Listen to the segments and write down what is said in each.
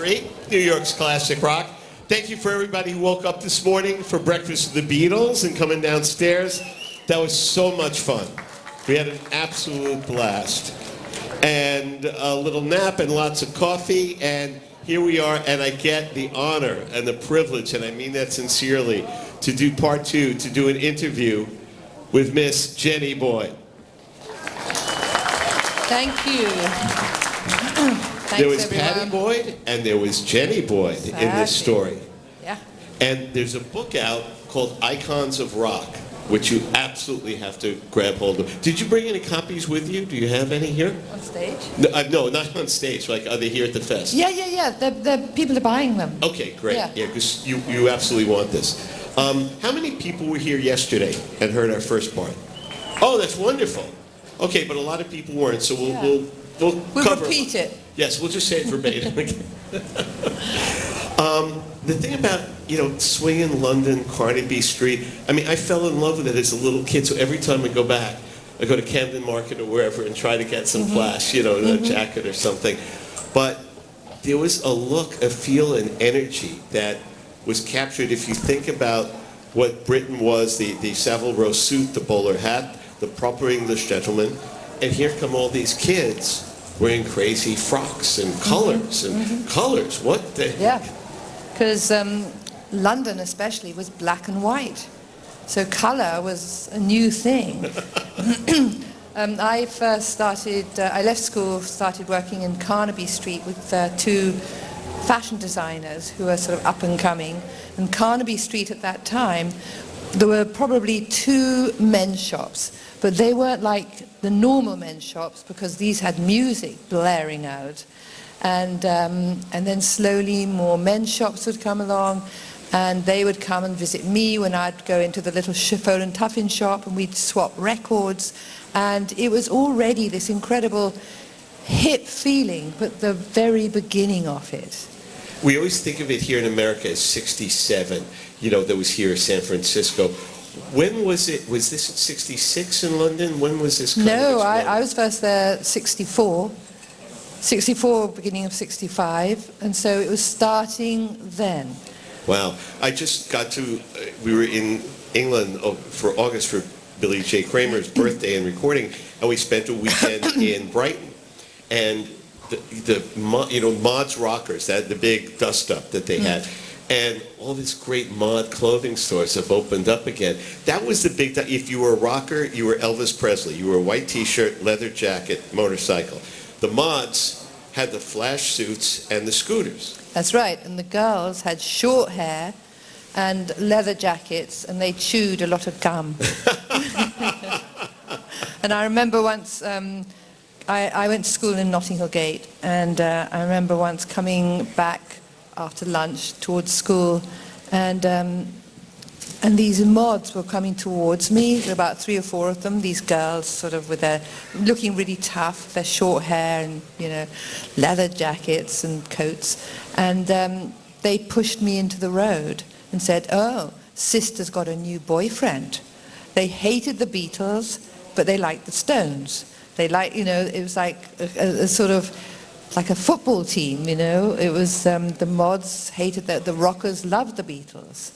101.3, New York's classic rock. Thank you for everybody who woke up this morning for breakfast with the Beatles and coming downstairs. That was so much fun. We had an absolute blast. And a little nap and lots of coffee, and here we are, and I get the honor and the privilege, and I mean that sincerely, to do part two, to do an interview with Miss Jenny Boyd. Thank you. There was everyone. Patty Boyd and there was Jenny Boyd in this story. Yeah. And there's a book out called Icons of Rock, which you absolutely have to grab hold of. Did you bring any copies with you? Do you have any here? On stage? No, not on stage. Like, are they here at the fest? Yeah. The people are buying them. Okay, great. Yeah, because you absolutely want this. How many people were here yesterday and heard our first part? Oh, that's wonderful. Okay, but a lot of people weren't, so we'll cover. Repeat it. Yes, we'll just say it verbatim again. The thing about, swinging London, Carnaby Street, I mean, I fell in love with it as a little kid, so every time I go back, I go to Camden Market or wherever and try to get some flash, a jacket or something. But there was a look, a feel, and energy that was captured. If you think about what Britain was, the Savile Row suit, the bowler hat, the proper English gentleman, and here come all these kids wearing crazy frocks and colors and colors. What the heck? Yeah, because London especially was black and white, so color was a new thing. I left school, started working in Carnaby Street with two fashion designers who were sort of up and coming. And Carnaby Street at that time, there were probably two men's shops, but they weren't like the normal men's shops because these had music blaring out. And then slowly more men's shops would come along, and they would come and visit me when I'd go into the little Chiffon and Tuffin shop, and we'd swap records. And it was already this incredible hip feeling, but the very beginning of it. We always think of it here in America as 67, that was here in San Francisco. When was it? Was this at 66 in London? When was this? No, I was first there 64, beginning of 65, and so it was starting then. Wow. I just got we were in England for August for Billy J. Kramer's birthday and recording, and we spent a weekend in Brighton. And Mod's Rockers, the big dust-up that they had, and all these great mod clothing stores have opened up again. That was the big time. If you were a rocker, you were Elvis Presley. You were a white T-shirt, leather jacket, motorcycle. The mods had the flash suits and the scooters. That's right, and the girls had short hair and leather jackets, and they chewed a lot of gum. And I remember once, I went to school in Notting Hill Gate, and I remember once coming back after lunch towards school, and these mods were coming towards me. There were about 3 or 4 of them, these girls sort of with their, looking really tough, their short hair and, leather jackets and coats, and they pushed me into the road and said, "Oh, sister's got a new boyfriend." They hated the Beatles, but they liked the Stones. They it was like a sort of like a football team, It was the mods hated the rockers loved the Beatles.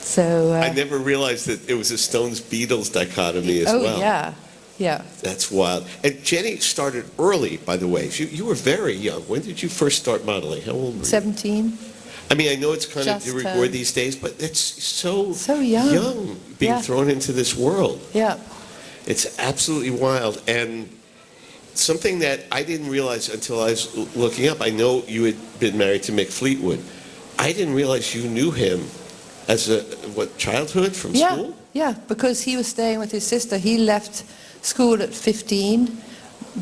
So I never realized that it was a Stones-Beatles dichotomy as well. Oh yeah. That's wild. And Jenny started early, by the way. You were very young. When did you first start modeling? How old were you? 17. I mean, I know it's kind of reward these days, but it's so young being thrown into this world. Yeah. It's absolutely wild. And something that I didn't realize until I was looking up, I know you had been married to Mick Fleetwood. I didn't realize you knew him as childhood from school? Yeah, because he was staying with his sister. He left school at 15,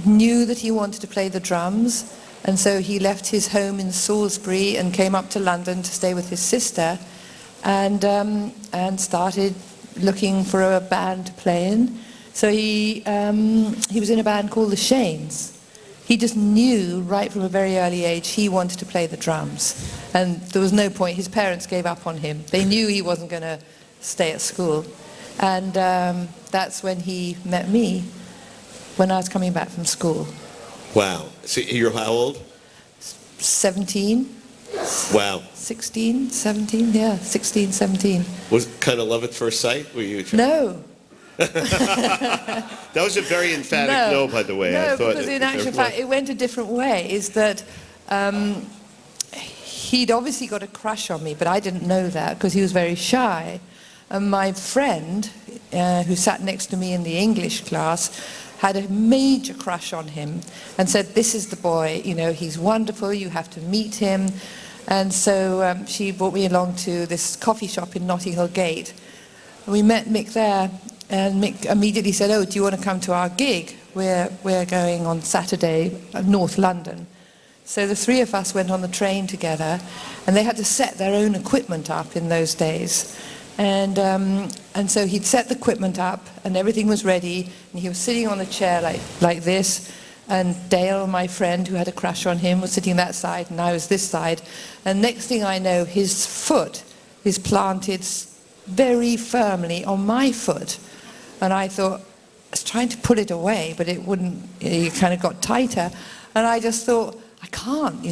knew that he wanted to play the drums, and so he left his home in Salisbury and came up to London to stay with his sister, and started looking for a band to play in. So he was in a band called the Shanes. He just knew right from a very early age he wanted to play the drums, and there was no point. His parents gave up on him. They knew he wasn't going to stay at school, and that's when he met me when I was coming back from school. Wow. So you're how old? 17. Wow. 16, 17, yeah, 16, 17. Was it kind of love at first sight? Were you? No. That was a very emphatic no, by the way. No, I thought because in actual fact, it went a different way. Is that he'd obviously got a crush on me, but I didn't know that because he was very shy. And my friend, who sat next to me in the English class, had a major crush on him and said, "This is the boy, you know, he's wonderful, you have to meet him." And so she brought me along to this coffee shop in Notting Hill Gate. We met Mick there, and Mick immediately said, "Oh, do you want to come to our gig? We're going on Saturday, North London." So the three of us went on the train together, and they had to set their own equipment up in those days. And so he'd set the equipment up, and everything was ready, and he was sitting on a chair like this, and Dale, my friend, who had a crush on him, was sitting that side, and I was this side. And next thing I know, his foot is planted very firmly on my foot. And I thought, I was trying to pull it away, but it wouldn't, it kind of got tighter. And I just thought, I can't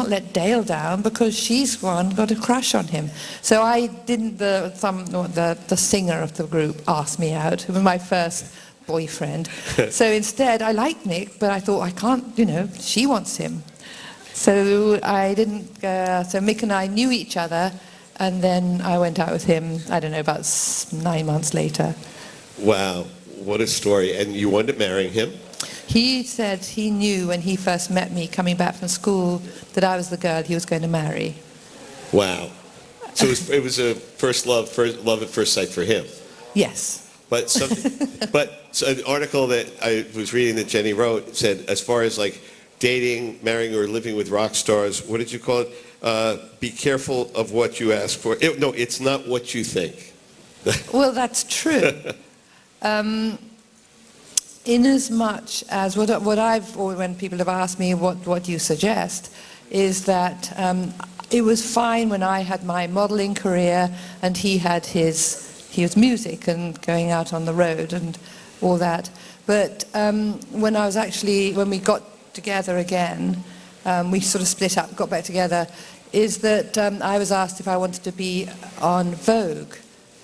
let Dale down because she's got a crush on him. So I didn't, the singer of the group asked me out. It was my first boyfriend. So instead, I liked Nick, but I thought, I can't, she wants him. So I didn't, so Mick and I knew each other, and then I went out with him, I don't know, about 9 months later. Wow, what a story. And you wound up marrying him? He said he knew when he first met me coming back from school that I was the girl he was going to marry. Wow. So it was a love at first sight for him? Yes. But so an article that I was reading that Jenny wrote said, as far as like dating, marrying, or living with rock stars, what did you call it? Be careful of what you ask for. No, it's not what you think. Well, that's true. In as much as what I've, or when people have asked me what you suggest, is that it was fine when I had my modeling career and he had his music and going out on the road and all that. But when we got together again, we sort of split up, got back together, is that I was asked if I wanted to be on Vogue,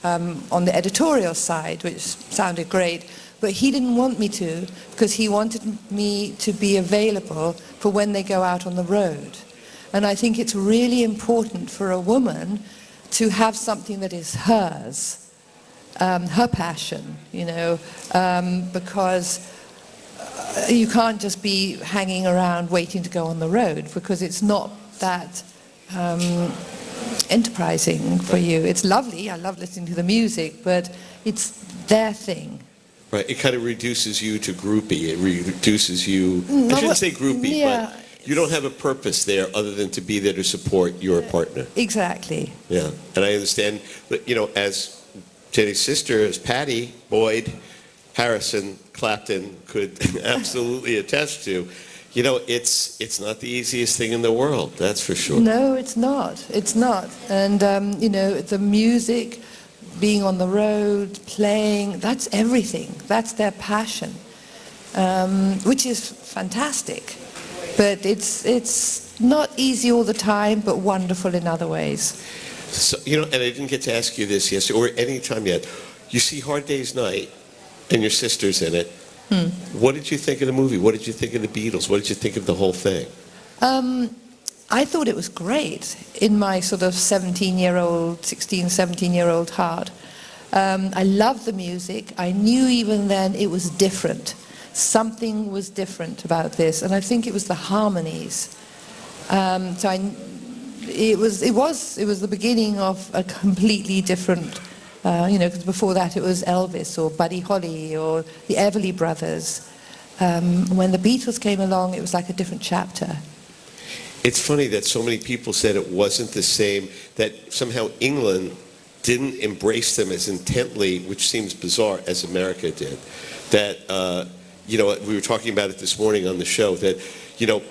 on the editorial side, which sounded great. But he didn't want me to, because he wanted me to be available for when they go out on the road. And I think it's really important for a woman to have something that is hers, her passion, because you can't just be hanging around waiting to go on the road, because it's not that enterprising for you. It's lovely, I love listening to the music, but it's their thing. Right, it kind of reduces you to groupie. It reduces you, I shouldn't say groupie, yeah, but you don't have a purpose there other than to be there to support your partner. Exactly. Yeah, and I understand, but as Jenny's sister, as Patty Boyd, Harrison, Clapton could absolutely attest to, it's not the easiest thing in the world, that's for sure. No, it's not. It's not. And, the music, being on the road, playing, that's everything. That's their passion, which is fantastic. But it's not easy all the time, but wonderful in other ways. So, and I didn't get to ask you this yesterday, or any time yet. You see Hard Day's Night, and your sister's in it. What did you think of the movie? What did you think of the Beatles? What did you think of the whole thing? I thought it was great in my sort of 17-year-old heart. I loved the music. I knew even then it was different. Something was different about this, and I think it was the harmonies. It was the beginning of a completely different, because before that it was Elvis or Buddy Holly or the Everly Brothers. When the Beatles came along, it was like a different chapter. It's funny that so many people said it wasn't the same, that somehow England didn't embrace them as intently, which seems bizarre, as America did. That, we were talking about it this morning on the show, that,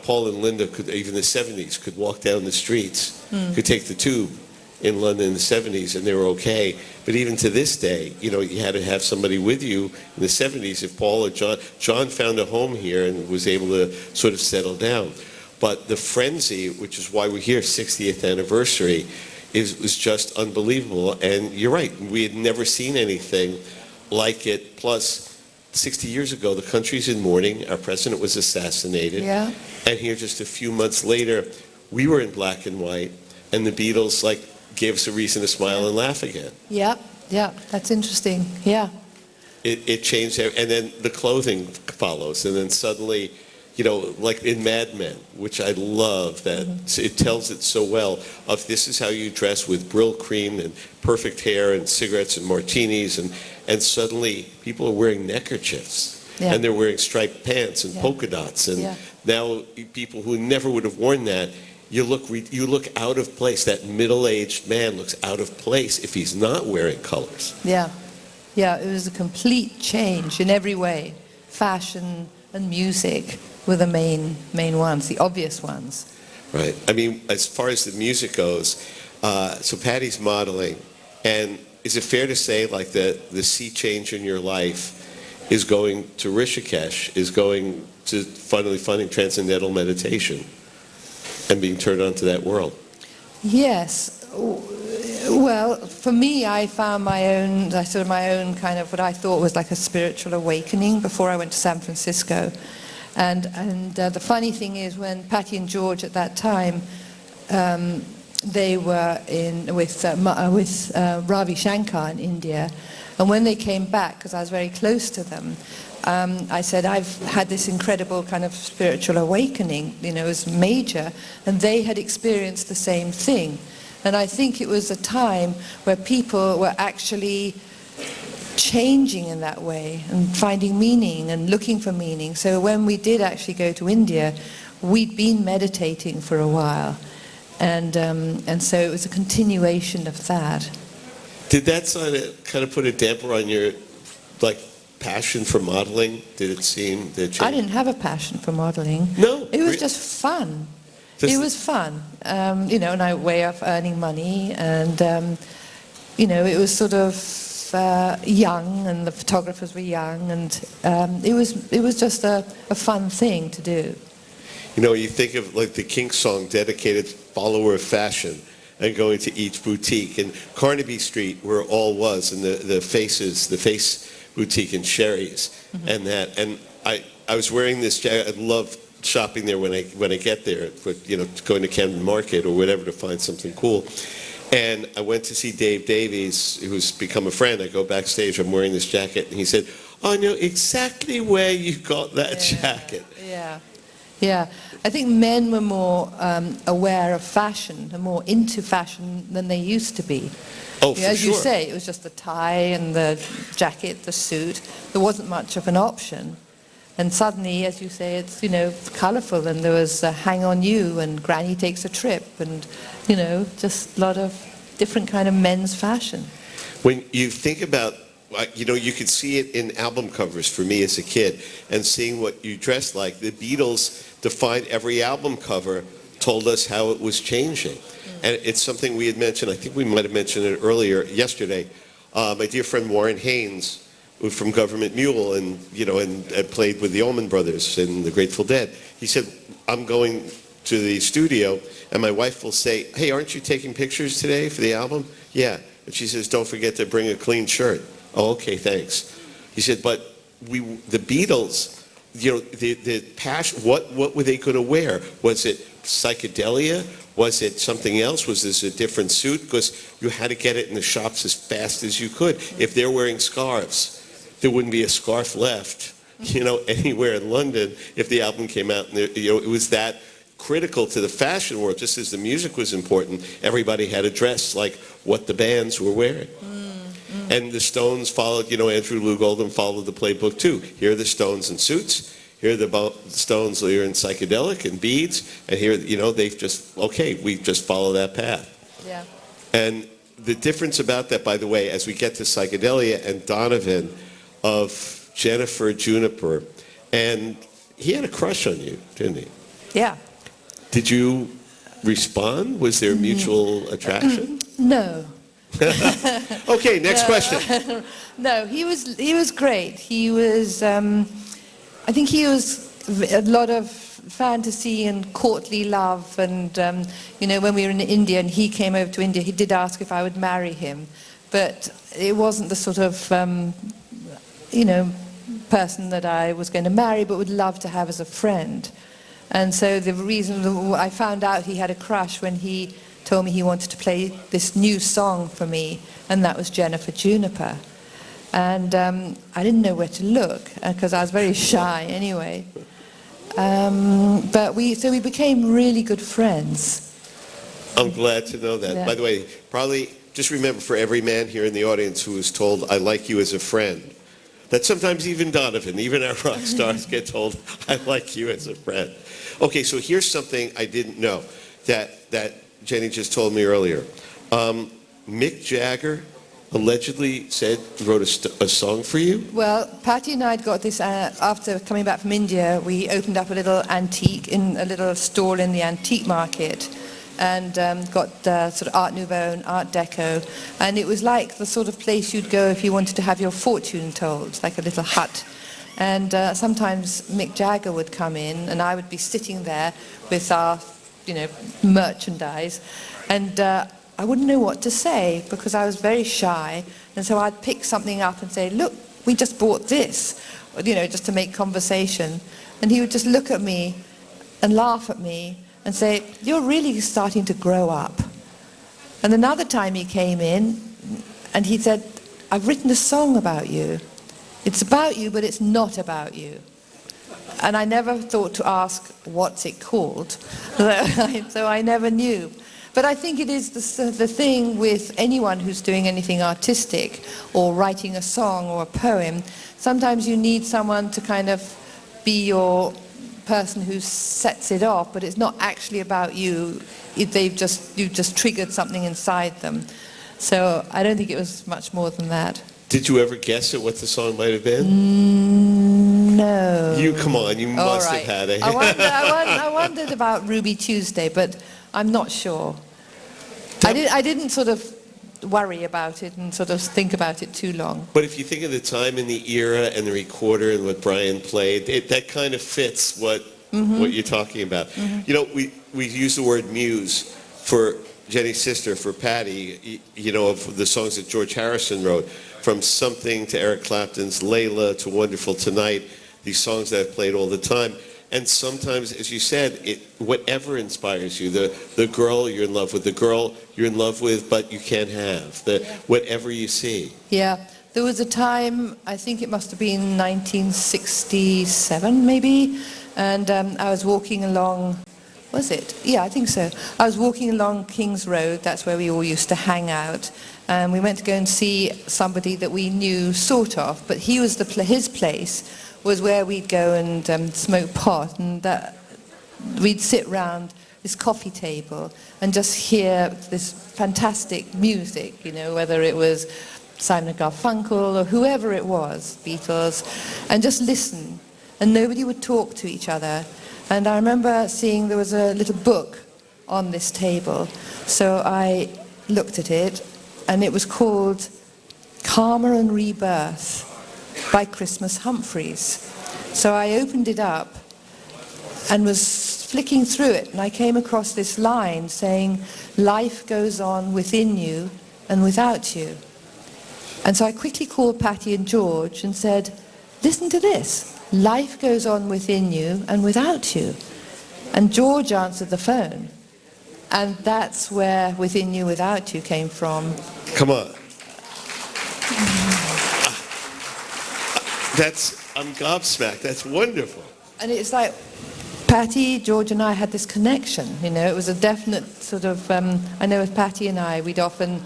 Paul and Linda could, even in the 70s, could walk down the streets, could take the tube in London in the 70s, and they were okay. But even to this day, you had to have somebody with you in the 70s. If Paul or John found a home here and was able to sort of settle down. But the frenzy, which is why we're here, 60th anniversary, was just unbelievable. And you're right, we had never seen anything like it. Plus, 60 years ago, the country's in mourning. Our president was assassinated. Yeah. And here, just a few months later, we were in black and white, and the Beatles gave us a reason to smile and laugh again. Yeah, yeah, that's interesting. Yeah. It changed, and then the clothing follows, and then suddenly, like in Mad Men, which I love, that it tells it so well, of this is how you dress with Brill cream and perfect hair and cigarettes and martinis, and suddenly people are wearing neckerchiefs, and they're wearing striped pants and polka dots, and now people who never would have worn that, you look out of place. That middle-aged man looks out of place if he's not wearing colors. Yeah. Yeah, it was a complete change in every way. Fashion and music were the main ones, the obvious ones. Right. I mean, as far as the music goes, so Patty's modeling, and is it fair to say the sea change in your life is going to Rishikesh, is going to finally finding transcendental meditation and being turned on to that world? Yes. Well, for me, I found my own kind of what I thought was like a spiritual awakening before I went to San Francisco. And the funny thing is, when Patty and George at that time, they were with Ravi Shankar in India, and when they came back, because I was very close to them, I said, I've had this incredible kind of spiritual awakening, it was major, and they had experienced the same thing. And I think it was a time where people were actually changing in that way and finding meaning and looking for meaning. So when we did actually go to India, we'd been meditating for a while. And so it was a continuation of that. Did that kind of put a damper on your passion for modeling? Did it seem that I didn't have a passion for modeling. No. It was just fun. It was fun, and a way of earning money, and it was sort of young, and the photographers were young, and it was just a fun thing to do. You think of the Kinks song, dedicated follower of fashion, and going to each boutique, and Carnaby Street, where it all was, and the Face boutique in Sherry's, and that, and I was wearing this jacket. I love shopping there when I get there, going to Camden Market or whatever to find something cool. And I went to see Dave Davies, who's become a friend. I go backstage, I'm wearing this jacket, and he said, I know exactly where you got that jacket. Yeah. I think men were more aware of fashion and more into fashion than they used to be. Oh, for as sure. you say, it was just the tie and the jacket, the suit. There wasn't much of an option. And suddenly, as you say, it's, colourful, and there was Hang On You and Granny Takes a Trip, and, just a lot of different kind of men's fashion. When you think about, you could see it in album covers for me as a kid, and seeing what you dressed like. The Beatles defined every album cover, told us how it was changing. And it's something we had mentioned, I think we might have mentioned it earlier, yesterday. My dear friend Warren Haynes, from Government Mule, and played with the Allman Brothers and the Grateful Dead. He said, I'm going to the studio, and my wife will say, hey, aren't you taking pictures today for the album? Yeah. And she says, don't forget to bring a clean shirt. Oh, okay, thanks. He said, but the Beatles, the passion, what were they going to wear? Was it psychedelia? Was it something else? Was this a different suit? Because you had to get it in the shops as fast as you could. If they're wearing scarves, there wouldn't be a scarf left, anywhere in London if the album came out. And it was that critical to the fashion world, just as the music was important. Everybody had to dress like what the bands were wearing. And the Stones followed, Andrew Loog Oldham followed the playbook too. Here are the Stones in suits. Here are the Stones here in psychedelic and beads. And here, they've just, we just follow that path. Yeah. And the difference about that, by the way, as we get to psychedelia and Donovan, of Jennifer Juniper, and he had a crush on you, didn't he? Yeah. Did you respond? Was there mutual attraction? No. Okay, next question. No, he was great. He was, I think he was a lot of fantasy and courtly love, and when we were in India and he came over to India, he did ask if I would marry him, but it wasn't the sort of person that I was going to marry, but would love to have as a friend. And so the reason I found out he had a crush when he told me he wanted to play this new song for me, and that was Jennifer Juniper. And I didn't know where to look because I was very shy anyway. But we became really good friends. I'm glad to know that. Yeah. By the way, probably just remember, for every man here in the audience who is told, "I like you as a friend," that sometimes even Donovan, even our rock stars, get told, "I like you as a friend." Okay, so here's something I didn't know that Jenny just told me earlier. Mick Jagger allegedly wrote a song for you? Well, Patty and I had got this, after coming back from India, we opened up a little store in the antique market, and got sort of Art Nouveau and Art Deco, and it was like the sort of place you'd go if you wanted to have your fortune told, like a little hut. And sometimes Mick Jagger would come in, and I would be sitting there with our, merchandise, and I wouldn't know what to say because I was very shy, and so I'd pick something up and say, "Look, we just bought this," just to make conversation. And he would just look at me and laugh at me and say, "You're really starting to grow up." And another time he came in and he said, "I've written a song about you. It's about you, but it's not about you." And I never thought to ask, "What's it called?" So I never knew. But I think it is the thing with anyone who's doing anything artistic or writing a song or a poem. Sometimes you need someone to kind of be your person who sets it off, but it's not actually about you. You've just triggered something inside them. So I don't think it was much more than that. Did you ever guess at what the song might have been? No. Come on, you must have had it. I wondered about Ruby Tuesday, but I'm not sure. I didn't sort of worry about it and sort of think about it too long. But if you think of the time and the era and the recorder and what Brian played, that kind of fits what you're talking about. Mm-hmm. We use the word muse for Jenny's sister, for Patty, of the songs that George Harrison wrote, from Something to Eric Clapton's Layla to Wonderful Tonight, these songs that I've played all the time. And sometimes, as you said, whatever inspires you, the girl you're in love with, the girl you're in love with but you can't have, whatever you see. Yeah, there was a time, I think it must have been 1967 maybe, and I was walking along, was it? Yeah, I think so. I was walking along King's Road, that's where we all used to hang out, and we went to go and see somebody that we knew sort of, but his place was where we'd go and smoke pot, and we'd sit round this coffee table and just hear this fantastic music, whether it was Simon & Garfunkel or whoever it was, Beatles, and just listen. And nobody would talk to each other. And I remember seeing there was a little book on this table. So I looked at it, and it was called Karma and Rebirth by Christmas Humphreys. So I opened it up and was flicking through it, and I came across this line saying, "Life goes on within you and without you." And so I quickly called Patty and George and said, "Listen to this. Life goes on within you and without you." And George answered the phone. And that's where Within You, Without You came from. Come on. I'm gobsmacked. That's wonderful. And it's like Patty, George and I had this connection, It was a definite sort of, I know with Patty and I, we'd often,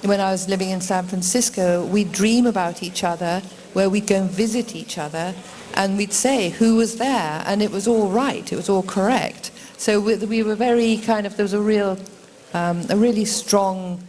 when I was living in San Francisco, we'd dream about each other, where we'd go and visit each other, and we'd say who was there, and it was all right, it was all correct. So we were very kind of, there was a really strong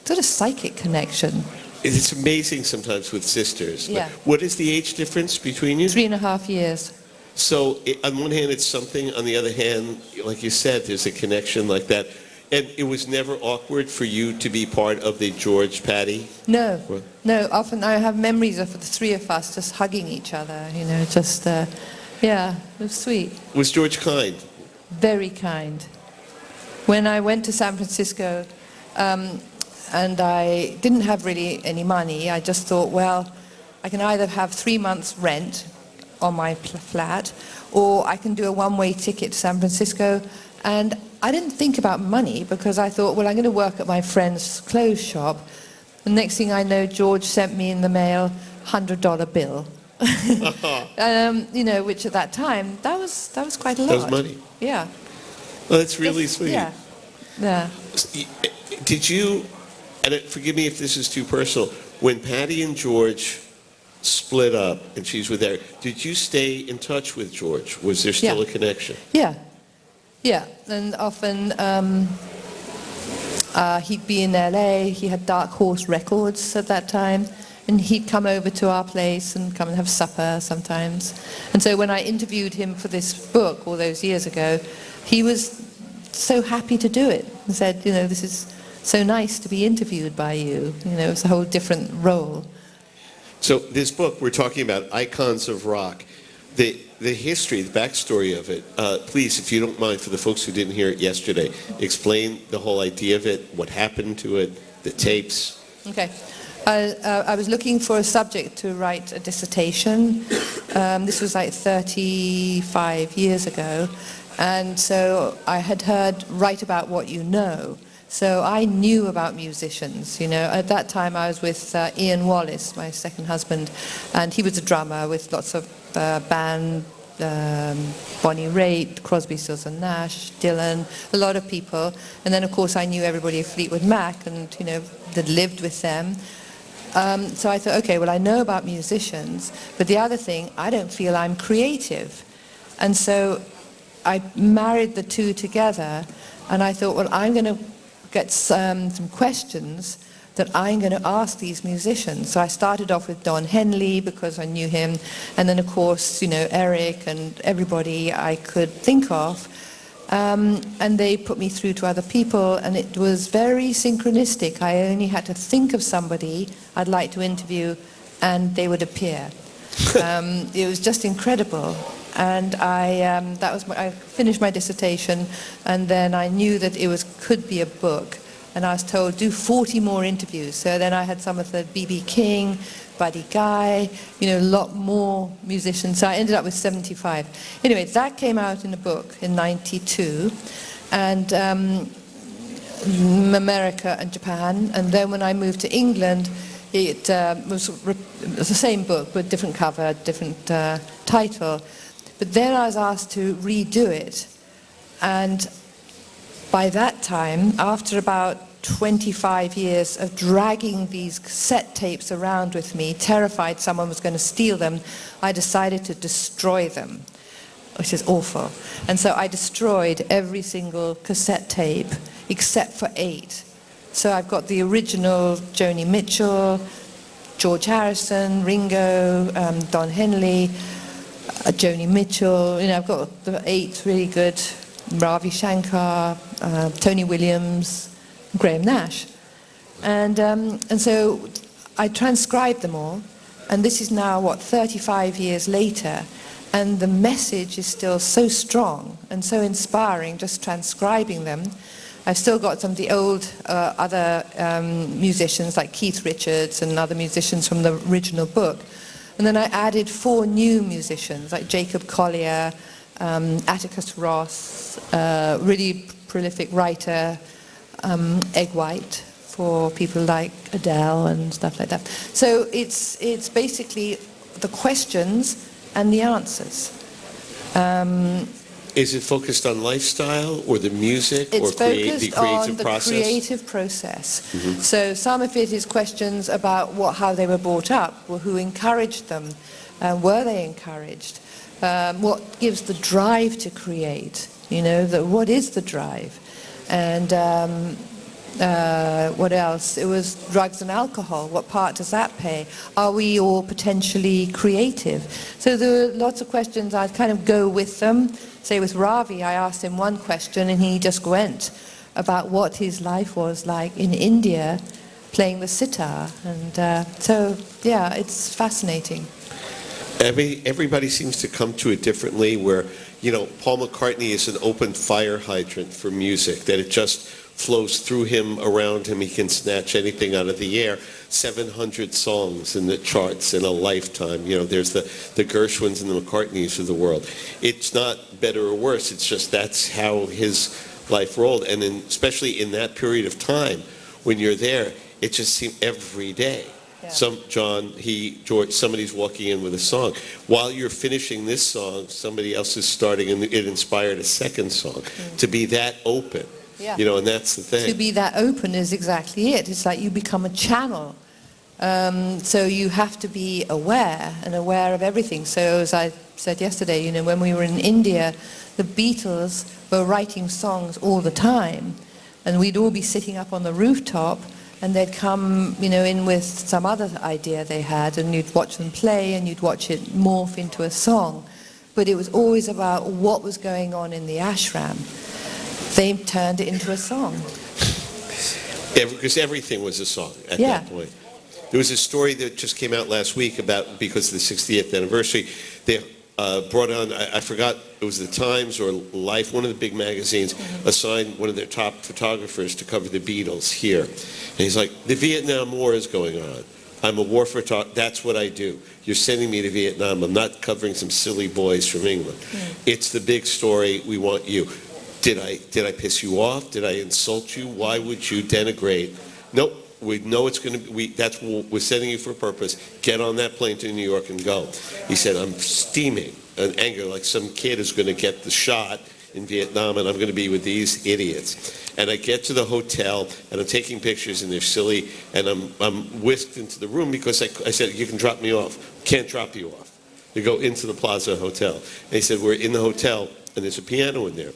sort of psychic connection. It's amazing sometimes with sisters. Yeah. What is the age difference between you? 3.5 years. So on one hand it's something, on the other hand, like you said, there's a connection like that. And it was never awkward for you to be part of the George Patty? No, no. Often I have memories of the three of us just hugging each other, Yeah, it was sweet. Was George kind? Very kind. When I went to San Francisco, and I didn't have really any money, I just thought, well, I can either have 3 months rent on my flat, or I can do a one-way ticket to San Francisco. And I didn't think about money because I thought, well, I'm going to work at my friend's clothes shop. The next thing I know, George sent me in the mail $100 bill. You know, which at that time, that was quite a lot. That was money. Yeah. Well, that's really sweet. Yeah. Yeah. Did you, and forgive me if this is too personal, when Patty and George split up and she's with Eric, did you stay in touch with George? Was there still a connection? Yeah. Yeah. And often he'd be in LA, he had Dark Horse Records at that time, and he'd come over to our place and come and have supper sometimes. And so when I interviewed him for this book all those years ago, he was so happy to do it and said, you know, this is so nice to be interviewed by you. You know, it's a whole different role. So this book, we're talking about icons of rock. The history, the backstory of it, please, if you don't mind, for the folks who didn't hear it yesterday, explain the whole idea of it, what happened to it, the tapes. Okay. I was looking for a subject to write a dissertation. This was like 35 years ago. And so I had heard write about what you know. So I knew about musicians, you know. At that time I was with Ian Wallace, my second husband, and he was a drummer with lots of band, Bonnie Raitt, Crosby, Stills and Nash, Dylan, a lot of people. And then of course I knew everybody at Fleetwood Mac and, you know, that lived with them. So I thought, okay, well I know about musicians, but the other thing, I don't feel I'm creative. And so I married the two together, and I thought, well, I'm going to get some questions that I'm going to ask these musicians. So I started off with Don Henley because I knew him, and then of course, you know, Eric and everybody I could think of. And they put me through to other people, and it was very synchronistic. I only had to think of somebody I'd like to interview, and they would appear. It was just incredible. And I finished my dissertation, and then I knew that it could be a book. And I was told, do 40 more interviews. So then I had some of the B.B. King, Buddy Guy, you know, a lot more musicians. So I ended up with 75. Anyway, that came out in a book in '92, and America and Japan. And then when I moved to England, it was the same book, but different cover, different title. But then I was asked to redo it. And by that time, after about 25 years of dragging these cassette tapes around with me, terrified someone was going to steal them, I decided to destroy them, which is awful. And so I destroyed every single cassette tape except for 8. So I've got the original Joni Mitchell, George Harrison, Ringo, Don Henley, Joni Mitchell. You know, I've got the 8 really good, Ravi Shankar, Tony Williams, Graham Nash. And so I transcribed them all, and this is now, 35 years later, and the message is still so strong and so inspiring, just transcribing them. I've still got some of the old other musicians like Keith Richards and other musicians from the original book. And then I added 4 new musicians like Jacob Collier, Atticus Ross, really prolific writer, Egg White for people like Adele and stuff like that. So it's basically the questions and the answers. Is it focused on lifestyle or the music It's or the focused creative on the process? creative process. So some of it is questions about how they were brought up, or who encouraged them, were they encouraged, what gives the drive to create, you know, what is the drive, and what else? It was drugs and alcohol. What part does that play? Are we all potentially creative? So there were lots of questions. I'd kind of go with them. Say with Ravi, I asked him one question and he just went about what his life was like in India playing the sitar. And so, yeah, it's fascinating. Everybody seems to come to it differently, where, Paul McCartney is an open fire hydrant for music, that it just flows through him, around him. He can snatch anything out of the air. 700 songs in the charts in a lifetime. There's the Gershwins and the McCartneys of the world. It's not better or worse. It's just that's how his life rolled. And especially in that period of time, when you're there, it just seemed every day. Yeah. Somebody's walking in with a song. While you're finishing this song, somebody else is starting, and it inspired a second song. To be that open. Yeah. And that's the thing. To be that open is exactly it. It's like you become a channel. So you have to be aware of everything. So as I said yesterday, when we were in India, the Beatles were writing songs all the time. And we'd all be sitting up on the rooftop, and they'd come, in with some other idea they had, and you'd watch them play, and you'd watch it morph into a song. But it was always about what was going on in the ashram. They turned it into a song. Because everything was a song at that point. There was a story that just came out last week about, because of the 60th anniversary, they brought on, I forgot, it was the Times or Life, one of the big magazines, assigned one of their top photographers to cover the Beatles here. And he's like, the Vietnam War is going on. I'm a war photographer. That's what I do. You're sending me to Vietnam. I'm not covering some silly boys from England. It's the big story. We want you. Did I piss you off? Did I insult you? Why would you denigrate? Nope. We know it's going to be, we're sending you for a purpose. Get on that plane to New York and go. He said, I'm steaming in anger, like some kid is going to get the shot in Vietnam, and I'm going to be with these idiots. And I get to the hotel, and I'm taking pictures, and they're silly, and I'm whisked into the room because I said, you can drop me off. Can't drop you off. You go into the Plaza Hotel. And he said, we're in the hotel, and there's a piano in there.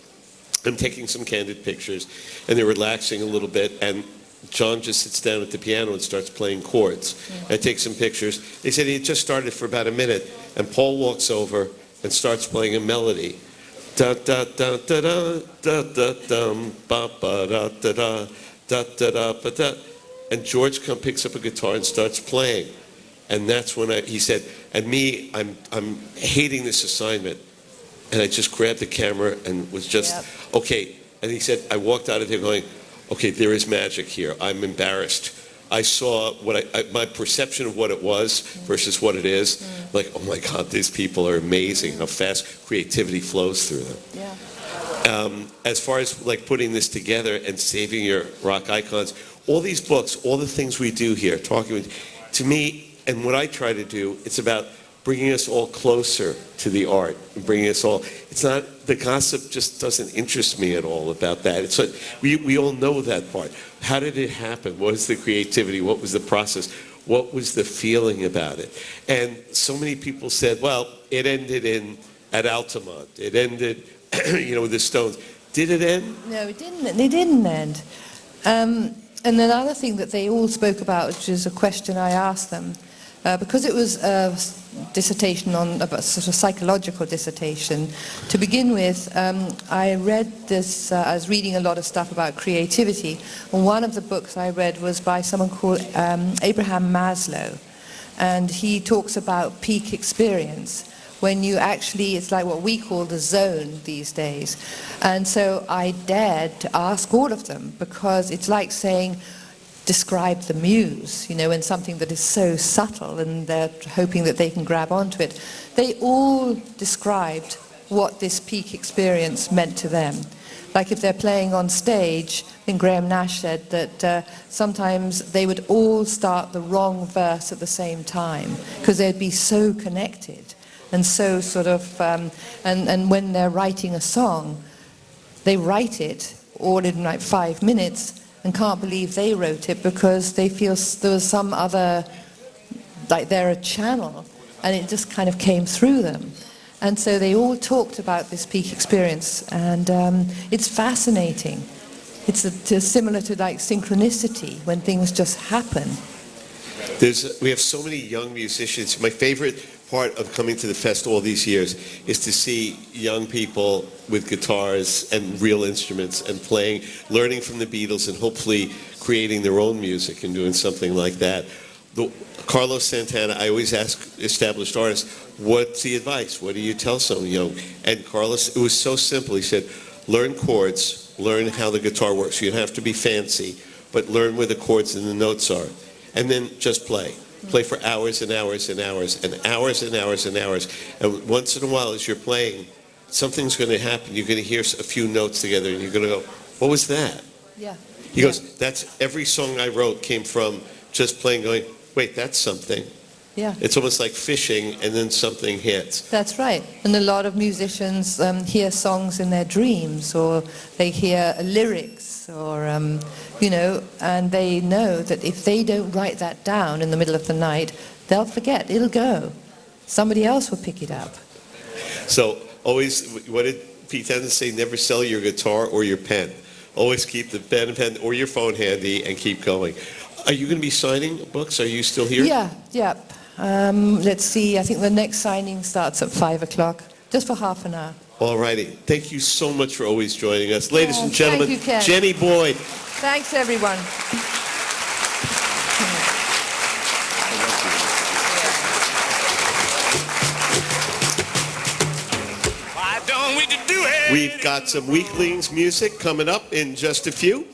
I'm taking some candid pictures, and they're relaxing a little bit, and John just sits down at the piano and starts playing chords. I take some pictures. They said he had just started for about a minute, and Paul walks over and starts playing a melody. Da da da da da da da dum ba ba da da da da da da ba da. And George picks up a guitar and starts playing. And that's when he said, and me, I'm hating this assignment. And I just grabbed the camera and was just, okay. And he said, I walked out of there going, okay, there is magic here. I'm embarrassed. I saw my perception of what it was versus what it is. Like, oh my God, these people are amazing. How fast creativity flows through them. Yeah. As far as like putting this together and saving your rock icons, all these books, all the things we do here, to me, and what I try to do, it's about bringing us all closer to the art, and bringing us all. It's not, the gossip just doesn't interest me at all about that. It's like, we all know that part. How did it happen? What was the creativity? What was the process? What was the feeling about it? And so many people said, well, it ended at Altamont. It ended, with the Stones. Did it end? No, it didn't. It didn't end. And another thing that they all spoke about, which is a question I asked them, because it was a dissertation on a sort of psychological dissertation. To begin with, I read this, I was reading a lot of stuff about creativity, and one of the books I read was by someone called Abraham Maslow, and he talks about peak experience, when you actually, it's like what we call the zone these days. And so I dared to ask all of them, because it's like saying, describe the muse, and something that is so subtle, and they're hoping that they can grab onto it. They all described what this peak experience meant to them. Like if they're playing on stage, then Graham Nash said that sometimes they would all start the wrong verse at the same time, because they'd be so connected, and so sort of, and when they're writing a song, they write it all in like 5 minutes, and can't believe they wrote it because they feel there was some other, like they're a channel, and it just kind of came through them. And so they all talked about this peak experience, and it's fascinating. It's similar to like synchronicity, when things just happen. We have so many young musicians. My favorite part of coming to the fest all these years is to see young people with guitars and real instruments and playing, learning from the Beatles, and hopefully creating their own music and doing something like that. Carlos Santana, I always ask established artists, what's the advice? What do you tell someone, And Carlos, it was so simple. He said, learn chords, learn how the guitar works. You don't have to be fancy, but learn where the chords and the notes are. And then just play. Play for hours and hours and hours and hours and hours and hours. And once in a while, as you're playing, something's going to happen. You're going to hear a few notes together, and you're going to go, what was that? Yeah. He goes, that's every song I wrote came from just playing, going, wait, that's something. Yeah. It's almost like fishing, and then something hits. That's right. And a lot of musicians hear songs in their dreams, or they hear lyrics, or, and they know that if they don't write that down in the middle of the night, they'll forget. It'll go. Somebody else will pick it up. So always, what did Pete Townsend say? Never sell your guitar or your pen. Always keep the pen or your phone handy and keep going. Are you going to be signing books? Are you still here? Yeah. Let's see. I think the next signing starts at 5 o'clock, just for half an hour. All righty. Thank you so much for always joining us. Ladies and gentlemen, thank you, Ken. Jenny Boyd. Thanks, everyone. We've got some Weaklings music coming up in just a few.